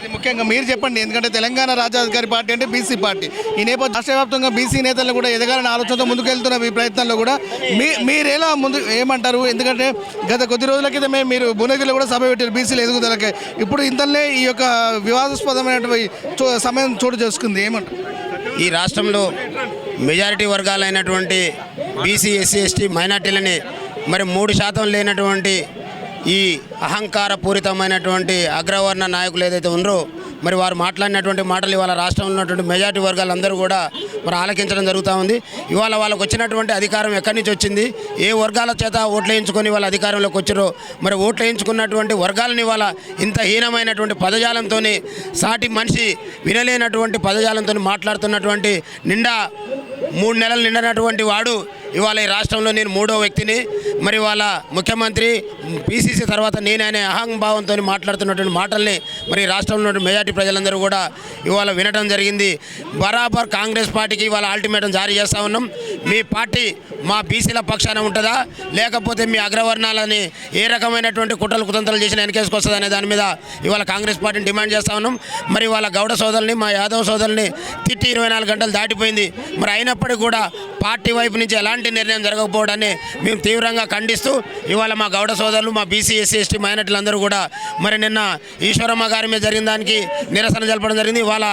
ఇది ముఖ్యంగా మీరు చెప్పండి, ఎందుకంటే తెలంగాణ రాజ్యాధికారి పార్టీ అంటే బీసీ పార్టీ. ఈ నేపథ్యం రాష్ట్ర వ్యాప్తంగా బీసీ నేతలు కూడా ఎదగాలని ఆలోచనతో ముందుకెళ్తున్న ఈ ప్రయత్నంలో కూడా మీరు ఎలా ముందు ఏమంటారు? ఎందుకంటే గత కొద్ది రోజుల క్రితమే మీరు భువనగిరిలో కూడా సభ పెట్టారు బీసీల ఎదుగుదలకే. ఇప్పుడు ఇంతలే ఈ యొక్క వివాదాస్పదమైనటువంటి సమయం చోటు చేసుకుంది, ఏమంటారు? ఈ రాష్ట్రంలో మెజారిటీ వర్గాలైనటువంటి బీసీ, ఎస్సీ, ఎస్టీ, మైనార్టీలని మరి 3% లేనటువంటి ఈ అహంకారపూరితమైనటువంటి అగ్రవర్ణ నాయకులు ఏదైతే ఉన్నారో మరి వారు మాట్లాడినటువంటి మాటలు ఇవాళ రాష్ట్రంలో ఉన్నటువంటి మెజారిటీ వర్గాలందరూ కూడా మరి ఆలకించడం జరుగుతూ ఉంది. ఇవాళ వాళ్ళకు వచ్చినటువంటి అధికారం ఎక్కడి నుంచి వచ్చింది, ఏ వర్గాల చేత ఓట్లు వేయించుకొని వాళ్ళ అధికారంలోకి వచ్చారో మరి ఓట్లు వేయించుకున్నటువంటి వర్గాలని ఇవాళ ఇంత హీనమైనటువంటి పదజాలంతో, సాటి మనిషి వినలేనటువంటి పదజాలంతో మాట్లాడుతున్నటువంటి 3 నెలలు నిండినటువంటి వాడు ఇవాళ ఈ రాష్ట్రంలో నేను 3వ వ్యక్తిని, మరి వాళ్ళ ముఖ్యమంత్రి, పీసీసీ తర్వాత నేననే అహంభావంతో మాట్లాడుతున్నటువంటి మాటల్ని మరి రాష్ట్రంలో మెజార్టీ ప్రజలందరూ కూడా ఇవాళ వినడం జరిగింది. బరాబర్ కాంగ్రెస్ పార్టీకి ఇవాళ అల్టిమేటం జారీ చేస్తూ ఉన్నాం. మీ పార్టీ మా బీసీల పక్షాన ఉంటుందా, లేకపోతే మీ అగ్రవర్ణాలని ఏ రకమైనటువంటి కుట్రలు కుతంత్రాలు చేసిన వెనకేసుకొస్తుంది అనే దాని మీద ఇవాళ కాంగ్రెస్ పార్టీని డిమాండ్ చేస్తూ ఉన్నాం. మరి వాళ్ళ గౌడ సోదరుల్ని, మా యాదవ్ సోదరుల్ని తిట్టి 24 గంటలు దాటిపోయింది. మరి అయినప్పటికీ కూడా పార్టీ వైపు నుంచి ఎలాంటి నిర్ణయం జరగకపోవడాన్ని మేము తీవ్రంగా ఖండిస్తూ ఇవాళ మా గౌడ సోదరులు, మా బీసీ, ఎస్సీ, ఎస్టీ, మైనార్టీలందరూ కూడా మరి నిన్న ఈశ్వరమ్మ గారి మీద జరిగిన దానికి నిరసన జరపడం జరిగింది. ఇవాళ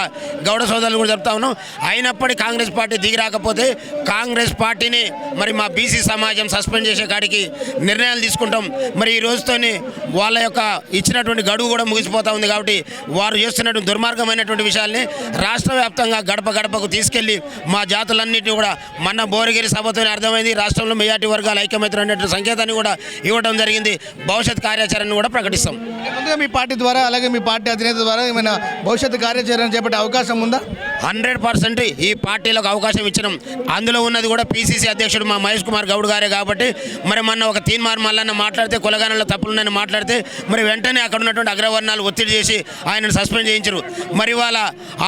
గౌడ సోదరులు కూడా జరుపుతా ఉన్నాం. అయినప్పటికీ కాంగ్రెస్ పార్టీ దిగి రాకపోతే కాంగ్రెస్ పార్టీని మరి మా బీసీ సమాజం సస్పెండ్ చేసే కాడికి నిర్ణయాలు తీసుకుంటాం. మరి ఈ రోజుతోని వాళ్ళ యొక్క ఇచ్చినటువంటి గడువు కూడా ముగిసిపోతూ ఉంది. కాబట్టి వారు చేస్తున్నటువంటి దుర్మార్గమైనటువంటి విషయాల్ని రాష్ట్ర వ్యాప్తంగా గడప గడపకు తీసుకెళ్లి మా జాతులన్నింటినీ కూడా మన భువనగిరి సభతోనే అర్థమైంది, రాష్ట్రంలో మెజార్టీ వర్గాలు ఐక్యమవుతున్నటువంటి సంకేతాన్ని కూడా ఇవ్వడం జరిగింది. భవిష్యత్ కార్యాచరణను కూడా ప్రకటిస్తాం. ముందుగా మీ పార్టీ ద్వారా, అలాగే మీ పార్టీ అధినేత ద్వారా ఏమైనా భవిష్యత్తు కార్యాచరణ చేపట్టే అవకాశం ఉందా? 100% ఈ పార్టీలకు అవకాశం ఇచ్చినాం. అందులో ఉన్నది కూడా పీసీసీ అధ్యక్షుడు మా మహేష్ కుమార్ గౌడ్ గారే. కాబట్టి మరి మొన్న ఒక తీన్మార్ మల్లన్న మాట్లాడితే, కులగానంలో తప్పులున్నాయని మాట్లాడితే మరి వెంటనే అక్కడ ఉన్నటువంటి అగ్రవర్ణాలు ఒత్తిడి చేసి ఆయనను సస్పెండ్ చేయించారు. మరి వాళ్ళ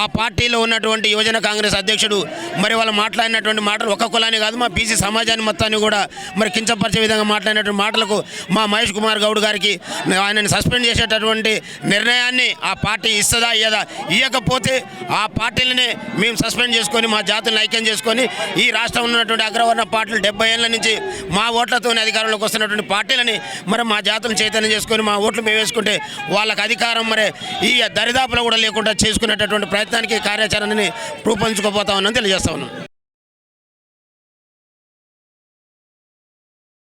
ఆ పార్టీలో ఉన్నటువంటి యువజన కాంగ్రెస్ అధ్యక్షుడు మరి వాళ్ళు మాట్లాడినటువంటి మాటలు ఒక కులాన్ని కాదు, మా బీసీ సమాజాన్ని మొత్తాన్ని కూడా మరి కించపరిచే విధంగా మాట్లాడినటువంటి మాటలకు మా మహేష్ కుమార్ గౌడ్ గారికి ఆయనను సస్పెండ్ చేసేటటువంటి నిర్ణయాన్ని ఆ పార్టీ ఇస్తుందా ఇయ్యదా? ఇవ్వకపోతే ఆ పార్టీలనే మేము సస్పెండ్ చేసుకొని మా జాతులను ఐక్యం చేసుకొని ఈ రాష్ట్రంలో ఉన్నటువంటి అగ్రవర్ణ పార్టీలు 70 ఏళ్ళ నుంచి మా ఓట్లతోనే అధికారంలోకి వస్తున్నటువంటి పార్టీలని మరి మా జాతులను చైతన్యం చేసుకొని మా ఓట్లు మేము వేసుకుంటే వాళ్ళకి అధికారం మరి ఈ దరిదాపులో కూడా లేకుండా చేసుకునేటటువంటి ప్రయత్నానికి కార్యాచరణని రూపొందించుకోబోతా ఉన్నాం తెలియజేస్తా ఉన్నాం.